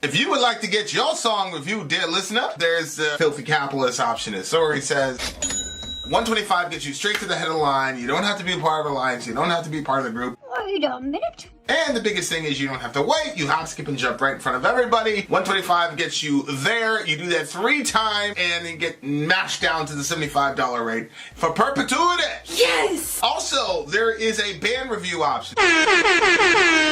If you would like to get your song reviewed, dear listener, there's the filthy capitalist option. As Sori says, $125 gets you straight to the head of the line. You don't have to be a part of the alliance. You don't have to be part of the group. Wait a minute. And the biggest thing is you don't have to wait. You hop, skip, and jump right in front of everybody. $125 gets you there. You do that 3 times, and then get mashed down to the $75 rate for perpetuity. Yes! Also, there is a band review option.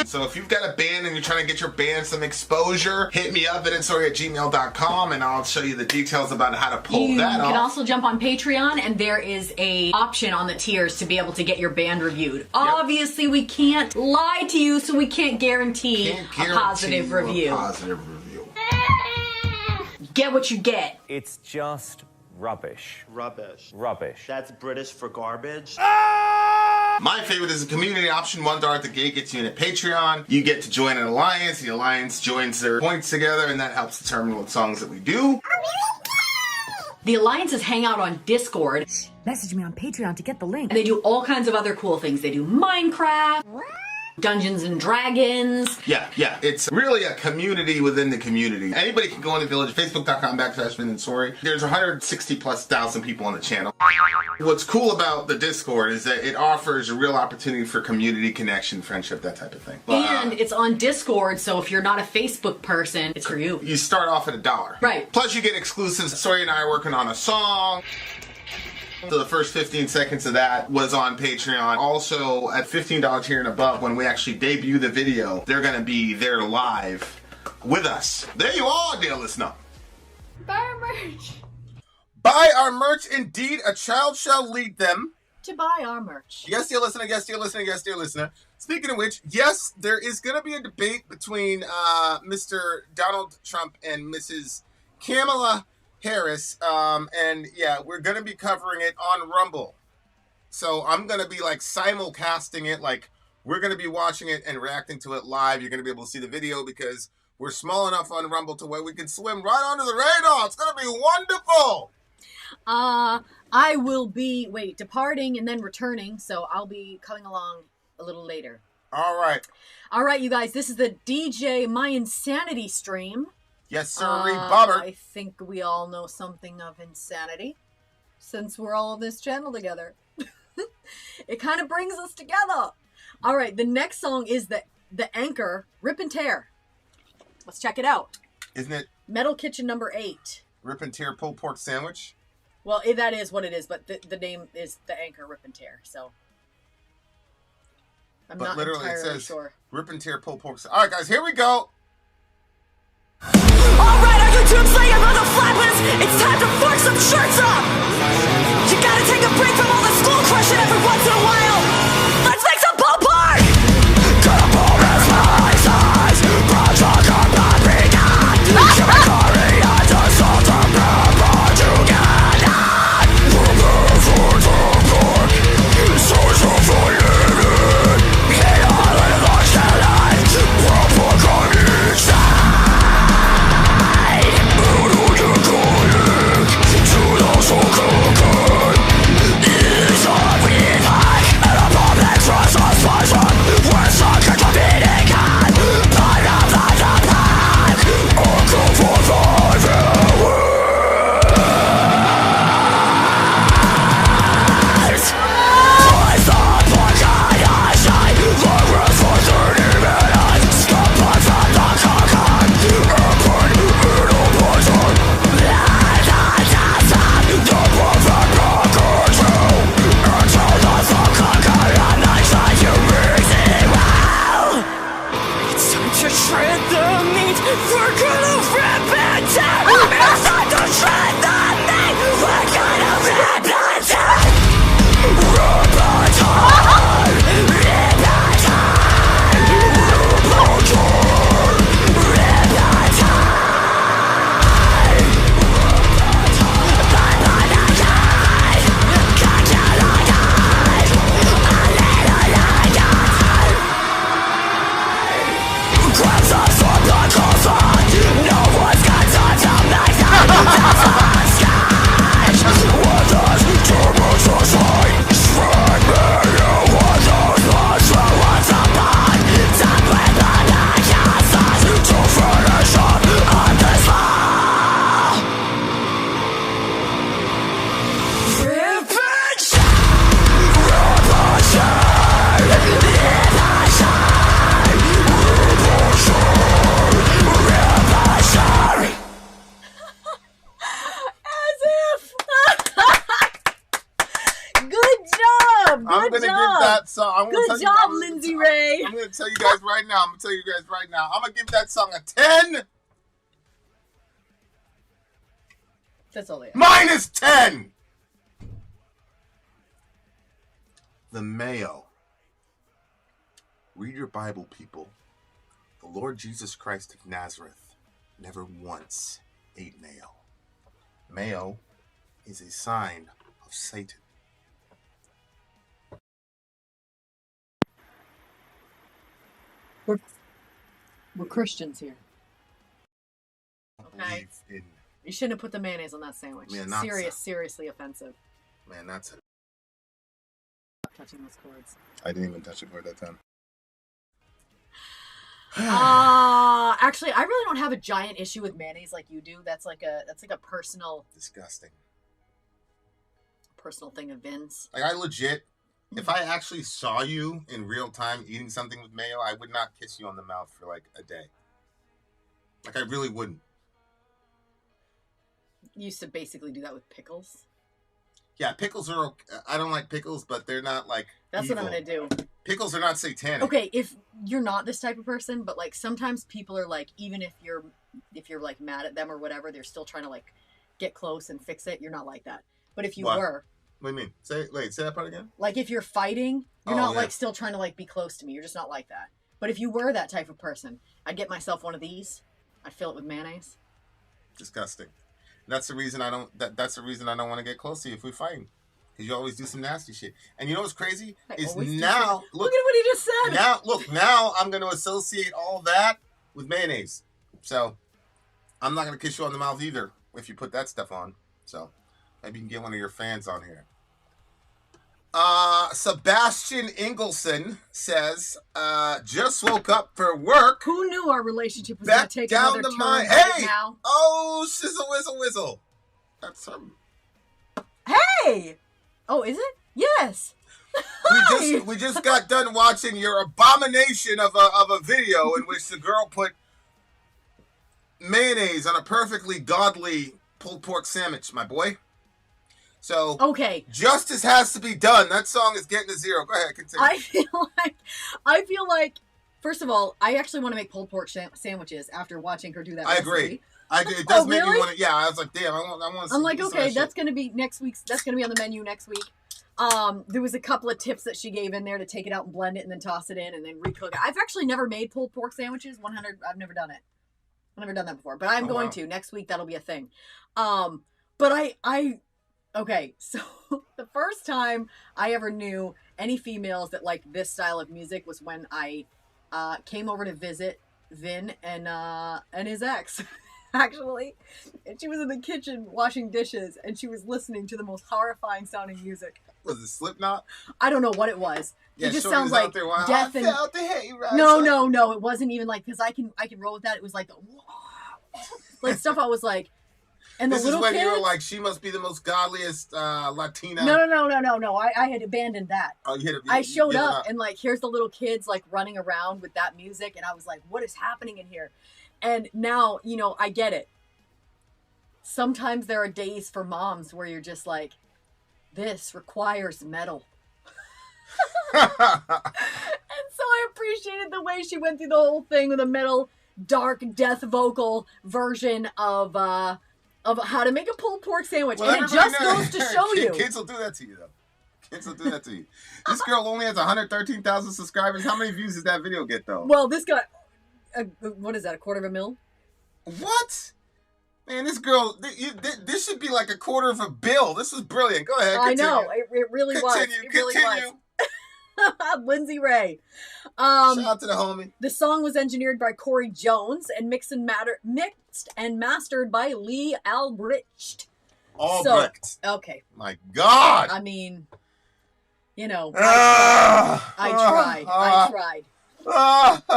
So if you've got a band and you're trying to get your band some exposure, hit me up at insori@gmail.com, and I'll show you the details about how to pull that off. You can also jump on Patreon, and there is a option on the tiers to be able to get your band reviewed. Yep. Obviously, we can't lie to you, so we can't guarantee a positive review. Get what you get. It's just rubbish. Rubbish. Rubbish. That's British for garbage. My favorite is the community option. $1 at the gate gets you in a Patreon. You get to join an alliance. The alliance joins their points together, and that helps determine what songs that we do. The alliances hang out on Discord. Message me on Patreon to get the link. And they do all kinds of other cool things. They do Minecraft, Dungeons and Dragons. Yeah. It's really a community within the community. Anybody can go in the village, facebook.com/VillageXchange. There's 160,000+ people on the channel. What's cool about the Discord is that it offers a real opportunity for community connection, friendship, that type of thing. And it's on Discord, so if you're not a Facebook person, it's for you. You start off at $1. Right. Plus you get exclusives. Sori and I are working on a song. So the first 15 seconds of that was on Patreon. Also, at $15 tier and above, when we actually debut the video, they're going to be there live with us. There you are, dear listener. Buy our merch. Buy our merch, indeed. A child shall lead them To buy our merch. Yes, dear listener. Yes, dear listener. Yes, dear listener. Speaking of which, yes, there is going to be a debate between Mr. Donald Trump and Mrs. Kamala Harris, and yeah, we're gonna be covering it on Rumble. So I'm gonna be like simulcasting it, like we're gonna be watching it and reacting to it live. You're gonna be able to see the video because we're small enough on Rumble to where we can swim right under the radar. It's gonna be wonderful. I will be departing and then returning, so I'll be coming along a little later. All right, you guys. This is the DJ My Insanity stream. Yes, sir, Bobber. I think we all know something of insanity, since we're all on this channel together. It kind of brings us together. All right, the next song is the Anchor, Rip and Tear. Let's check it out. Isn't it Metal Kitchen number 8. Rip and Tear pulled pork sandwich? Well, that is what it is, but the name is the Anchor, Rip and Tear, so I'm not entirely sure. Rip and Tear pulled pork sandwich. All right, guys, here we go. Alright, are you doomslaying another flatless? It's time to fork some shirts up! You gotta take a break from all the school crushing every once in a while! Let's make some ballpark! Couple of slices, project on my began. Chemically, I just saw the proper together. We're there for the book, social for living. Get all in the challenge, proper connection. No that song. Good job, Lindsay Ray. I'm gonna tell you guys right now. I'm gonna give that song a 10. That's all they have. Minus 10. The mayo. Read your Bible, people. The Lord Jesus Christ of Nazareth never once ate mayo. Mayo is a sign of Satan. We're Christians here. I Okay. believe in, You shouldn't have put the mayonnaise on that sandwich. Yeah, not so. Seriously offensive. man, that's it. Stop touching those cords. I didn't even touch it for that time. Actually, I really don't have a giant issue with mayonnaise like you do. That's like a personal Disgusting. thing of Vin's. Like, I legit, if I actually saw you in real time eating something with mayo, I would not kiss you on the mouth for like a day. Like, I really wouldn't. You used to basically do that with pickles. Yeah, pickles are okay. I don't like pickles, but they're not like That's evil. what I'm gonna do. Pickles are not satanic. Okay, if you're not this type of person, but like sometimes people are like, even if you're like mad at them or whatever, they're still trying to like get close and fix it. You're not like that. But if you What? were, What do you mean? Say that part again. like if you're fighting, you're Oh, not yeah. like still trying to like be close to me. You're just not like that. But if you were that type of person, I'd get myself one of these. I'd fill it with mayonnaise. Disgusting. That's the reason I don't. That's the reason I don't want to get close to you if we're fighting. Because you always do some nasty shit. And you know what's crazy? I Is always do now Look at what he just said. Now I'm going to associate all that with mayonnaise. So I'm not going to kiss you on the mouth either if you put that stuff on. So maybe you can get one of your fans on here. Sebastian Ingleson says, just woke up for work. Who knew our relationship was going Back to take down another to turn my right now? Oh, sizzle whizzle whizzle. That's him. Hey! Oh, is it? Yes. We just got done watching your abomination of a video in which the girl put mayonnaise on a perfectly godly pulled pork sandwich, my boy. So Okay. justice has to be done. That song is getting a 0. Go ahead, continue. I feel like, first of all, I actually want to make pulled pork sandwiches after watching her do that. I recipe. agree. It does make me really? want to. Yeah, I was like, damn, I want. I'm like, okay, that's gonna be next week's. That's gonna be on the menu next week. There was a couple of tips that she gave in there to take it out and blend it and then toss it in and then recook it. I've actually never made pulled pork sandwiches. I've never done it. I've never done that before, but I'm going to next week. That'll be a thing. But okay, so the first time I ever knew any females that liked this style of music was when I came over to visit Vin and his ex. Actually, and she was in the kitchen washing dishes and she was listening to the most horrifying sounding music. Was it Slipknot? I don't know what it was. Yeah, It just Shorty's sounds out like there while death I and felt the hate rise no, up. it wasn't even like, because I can roll with that. It was like the like stuff I was like, and the This is little when kids. you were like, she must be the most godliest Latina. No. I had abandoned that. Oh, I showed up and like, here's the little kids like running around with that music, and I was like, what is happening in here? And now, I get it. Sometimes there are days for moms where you're just like, this requires metal. And so I appreciated the way she went through the whole thing with a metal, dark, death vocal version of how to make a pulled pork sandwich. Well, and it just everybody goes to show you. Kids will do that to you, though. Kids will do that to you. This girl only has 113,000 subscribers. How many views does that video get, though? Well, this got, what is that, 250,000? What? Man, this girl, this should be like $250,000. This was brilliant. Go ahead, continue. I know, it really was. It really was. Lindsay Ray. Shout out to the homie. The song was engineered by Corey Jones and mixed and mastered by Lee Albrecht. Albrecht. So, okay. My God. I mean, I tried.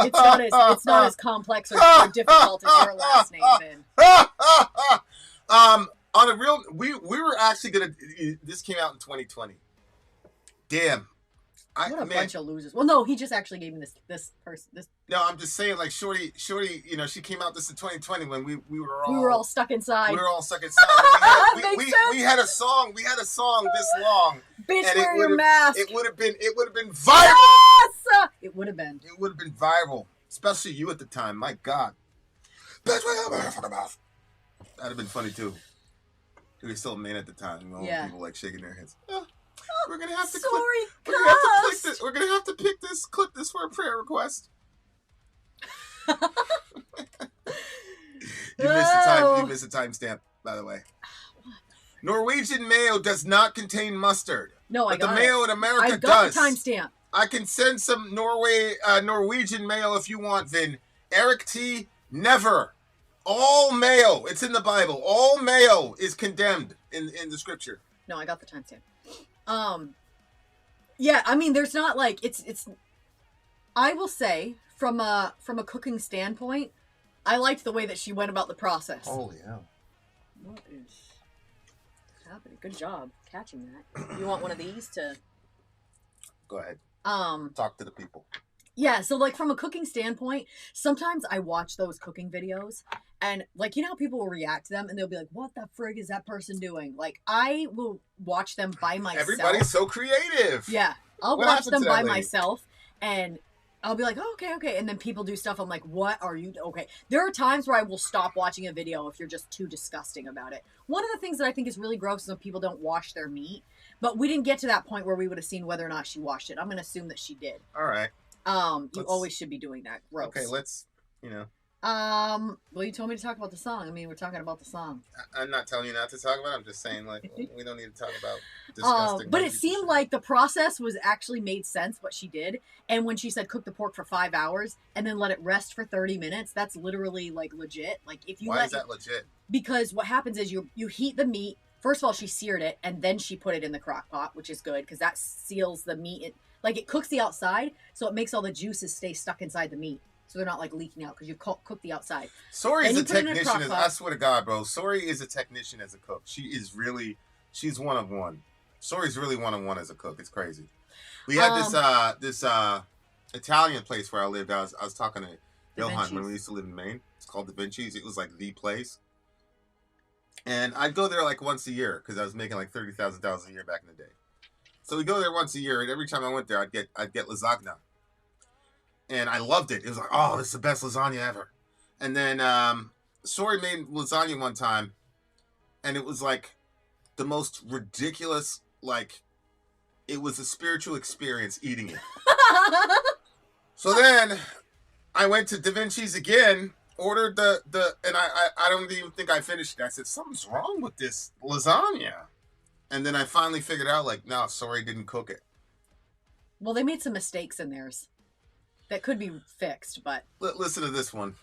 It's not as complex or difficult as your last name, Ben. On a real, we were actually gonna. This came out in 2020. Damn. What a bunch of losers. Well, no, he just actually gave me this person. No, I'm just saying, like Shorty, she came out this in 2020 when we were all stuck inside. We were all stuck inside. We had a song. We had a song this long. Bitch, And wear your mask. It would have been viral. Yes! It would have been. It would have been viral, especially you at the time. My God. Bitch, wear your mask. That'd have been funny too. He was still a man at the time. You know, Yeah. people like shaking their heads. Oh, we're gonna have to Sorry, clip. We're gonna have to clip this. We're gonna have to clip this for a prayer request. You missed a timestamp, by the way. Norwegian mayo does not contain mustard. No, but the mayo in America I got does. the timestamp. I can send some Norwegian mayo if you want, Vin. Eric T. Never. All mayo. It's in the Bible. All mayo is condemned in the scripture. No, I got the timestamp. Yeah, I mean, there's not like it's. I will say from a cooking standpoint, I liked the way that she went about the process. Holy hell! What is happening? Good job catching that. You want one of these to? Go ahead. Talk to the people. Yeah, so like from a cooking standpoint, sometimes I watch those cooking videos and like, you know how people will react to them and they'll be like, what the frig is that person doing? Like I will watch them by myself. Everybody's so creative. Yeah. I'll What watch happened them to that by lady? myself and I'll be like, oh, okay. And then people do stuff. I'm like, what are you? Okay. There are times where I will stop watching a video if you're just too disgusting about it. One of the things that I think is really gross is when people don't wash their meat. But we didn't get to that point where we would have seen whether or not she washed it. I'm going to assume that she did. All right. You always should be doing that. Gross. Okay, let's, you know. Well, you told me to talk about the song. I mean, we're talking about the song. I'm not telling you not to talk about it. I'm just saying, like, we don't need to talk about disgusting. But it seemed like the process was actually made sense, what she did. And when she said cook the pork for 5 hours and then let it rest for 30 minutes, that's literally, like, legit. Like, if you Why is that legit? Because what happens is you heat the meat. First of all, she seared it, and then she put it in the crock pot, which is good, because that seals the meat. Like, it cooks the outside, so it makes all the juices stay stuck inside the meat. So they're not, like, leaking out, because you cooked the outside. Sori is Then a you put it in a technician. crock pot. I swear to God, bro. Sori is a technician as a cook. She's one of one. Sori's really one of one as a cook. It's crazy. We had this Italian place where I lived. I was talking to Johan when we used to live in Maine. It's called Da Vinci's. It was like the place. And I'd go there like once a year because I was making like $30,000 a year back in the day. So we go there once a year, and every time I went there, I'd get lasagna, and I loved it. It was like, oh, this is the best lasagna ever. And then Sori made lasagna one time, and it was like the most ridiculous. Like, it was a spiritual experience eating it. So then I went to Da Vinci's again. Ordered and I don't even think I finished it. I said, something's wrong with this lasagna. And then I finally figured out, like, no, Sori didn't cook it. Well, they made some mistakes in theirs that could be fixed, but... Listen to this one.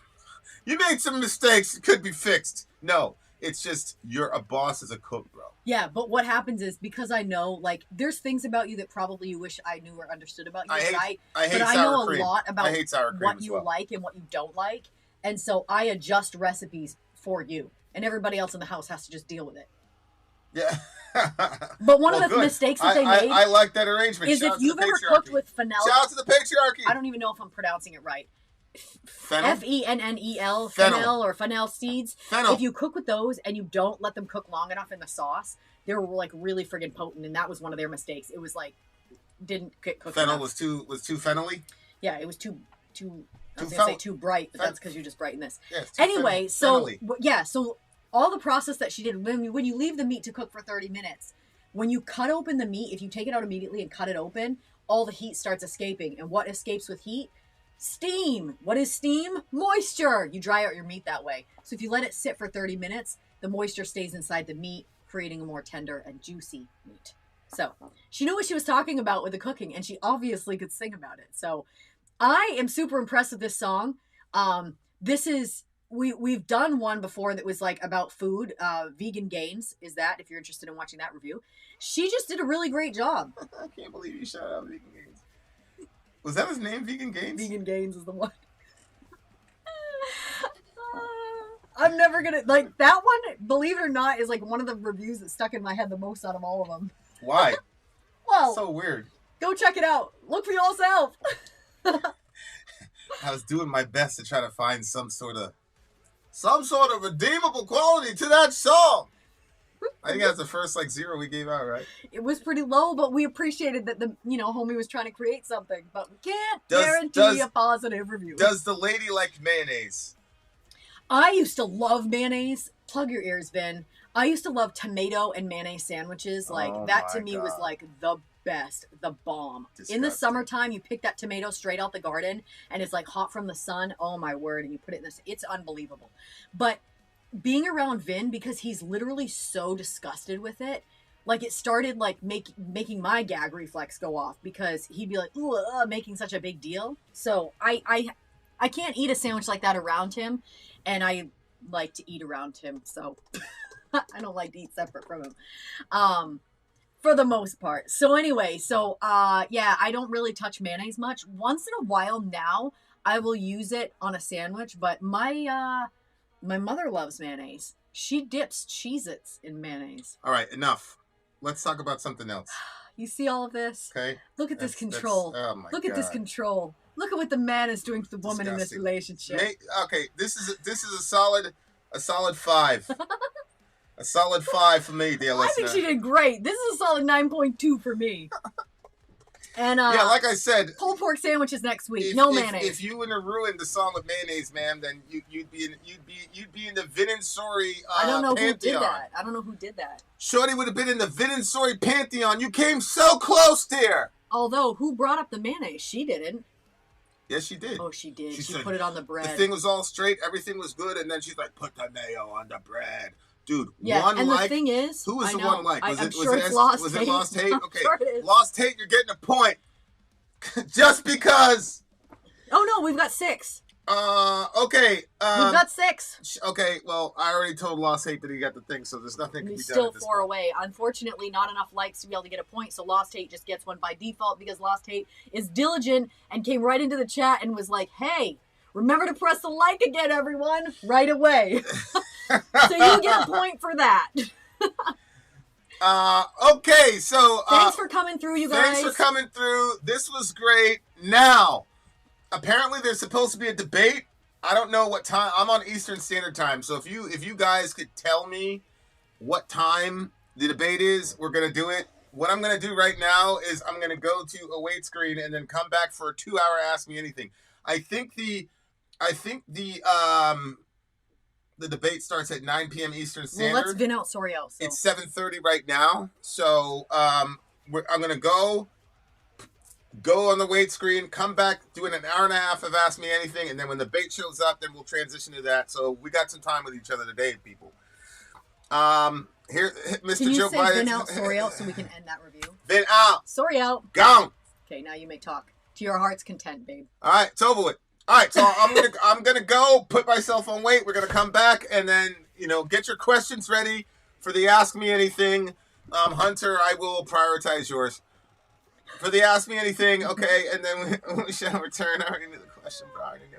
You made some mistakes. It could be fixed. No, it's just you're a boss as a cook, bro. Yeah, but what happens is, because I know, like, there's things about you that probably you wish I knew or understood about you. I hate but I sour know cream. a lot about I hate sour cream what as you well. like and what you don't like. And so I adjust recipes for you. And everybody else in the house has to just deal with it. Yeah. But one of the mistakes that they made I like that arrangement. is if you've ever cooked with fennel. Shout out to the patriarchy. I don't even know if I'm pronouncing it right. Fennel? Fennel, Fennel. fennel or fennel seeds. Fennel. If you cook with those and you don't let them cook long enough in the sauce, they're like really friggin' potent, and that was one of their mistakes. It was like didn't get cooked Fennel enough. was too fennelly. Yeah, it was too. I was Too gonna say too bright, but fen- that's because you just brighten this. Yeah, it's too Anyway, fennelly. so all the process that she did when you leave the meat to cook for 30 minutes, when you cut open the meat, if you take it out immediately and cut it open, all the heat starts escaping. And what escapes with heat? Steam. What is steam? Moisture. You dry out your meat that way. So if you let it sit for 30 minutes, the moisture stays inside the meat, creating a more tender and juicy meat. So she knew what she was talking about with the cooking, and she obviously could sing about it. So I am super impressed with this song. This is we've done one before that was like about food. Vegan Gains is that, if you're interested in watching that review. She just did a really great job. I can't believe you shouted out Vegan Gains. Was that his name, Vegan Gains? Vegan Gains is the one. I'm never gonna like that one. Believe it or not, is like one of the reviews that stuck in my head the most out of all of them. Why? Well, So weird. go check it out. Look for yourself. I was doing my best to try to find some sort of redeemable quality to that song. I think that's the first like 0 we gave out, right? It was pretty low, but we appreciated that the homie was trying to create something. But we can't Does- guarantee a positive review. Does the lady like mayonnaise? I used to love mayonnaise. Plug your ears, Vin. I used to love tomato and mayonnaise sandwiches. Like Oh that to my me was God. like the best, the bomb. In the Disgusting. summertime, you pick that tomato straight out the garden and it's like hot from the sun. Oh my word. And you put it in this. It's unbelievable. But being around Vin, because he's literally so disgusted with it, like it started like making my gag reflex go off because he'd be like, ooh, making such a big deal. So I can't eat a sandwich like that around him, and I like to eat around him, so I don't like to eat separate from him. For the most part. So anyway, yeah, I don't really touch mayonnaise much. Once in a while now, I will use it on a sandwich, but my mother loves mayonnaise. She dips Cheez-Its in mayonnaise. All right, enough. Let's talk about something else. You see all of this? Okay. Look at this That's- control. oh my Look at this God. control. Look at what the man is doing to the woman in this Disgusting. relationship. Okay, this is a solid 5. A solid 5 for me, dear I listener. think she did great. This is a solid 9.2 for me. And yeah, like I said, pulled pork sandwiches next week. if, No if, mayonnaise. If you wouldn't have ruined the song with mayonnaise, ma'am, then you'd be in the Vin and Sori I don't know pantheon. who did that. I don't know who did that. Shorty would have been in the Vin and Sori pantheon. You came so close there. Although, who brought up the mayonnaise? She didn't. Yes, she did. Oh, she did. She said, put it on the bread. The thing was all straight. Everything was good. And then she's like, put the mayo on the bread. Dude, yeah, one and like. the thing is, Who was I the know. one like? Was I'm it sure it's Lost Was Hate. it Lost Hate? I'm Okay. sure it is. Lost Hate, you're getting a point. Just because. Oh no, we've got 6. Okay. We've got 6. Okay, well, I already told Lost Hate that he got the thing, so there's nothing can He's be done still at this 4 point. away. Unfortunately, not enough likes to be able to get a point, so Lost Hate just gets one by default because Lost Hate is diligent and came right into the chat and was like, hey, remember to press the like again, everyone, right away. So you get a point for that. Okay, so Thanks for coming through, you guys. thanks for coming through. This was great. Now, apparently there's supposed to be a debate. I don't know what time. I'm on Eastern Standard Time, so if you guys could tell me what time the debate is, we're gonna do it. What I'm gonna do right now is I'm gonna go to a wait screen and then come back for a 2-hour Ask Me Anything. I think the debate starts at 9 p.m. Eastern Standard. Well, let's Vin out Sori out. So. It's 7:30 right now, so I'm gonna go on the wait screen, come back, doing an hour and a half of Ask Me Anything, and then when the debate shows up, then we'll transition to that. So we got some time with each other today, people. Here, Mr. Can you Joe say Biden. Vin out Sori out so we can end that review? Vin out, Sori out. gone. Okay, now you may talk to your heart's content, babe. All right, it's over with. All right, so I'm gonna go put myself on wait. We're gonna come back and then get your questions ready for the Ask Me Anything. Hunter, I will prioritize yours for the Ask Me Anything. Okay, and then we shall return. I already knew the question, but I already knew.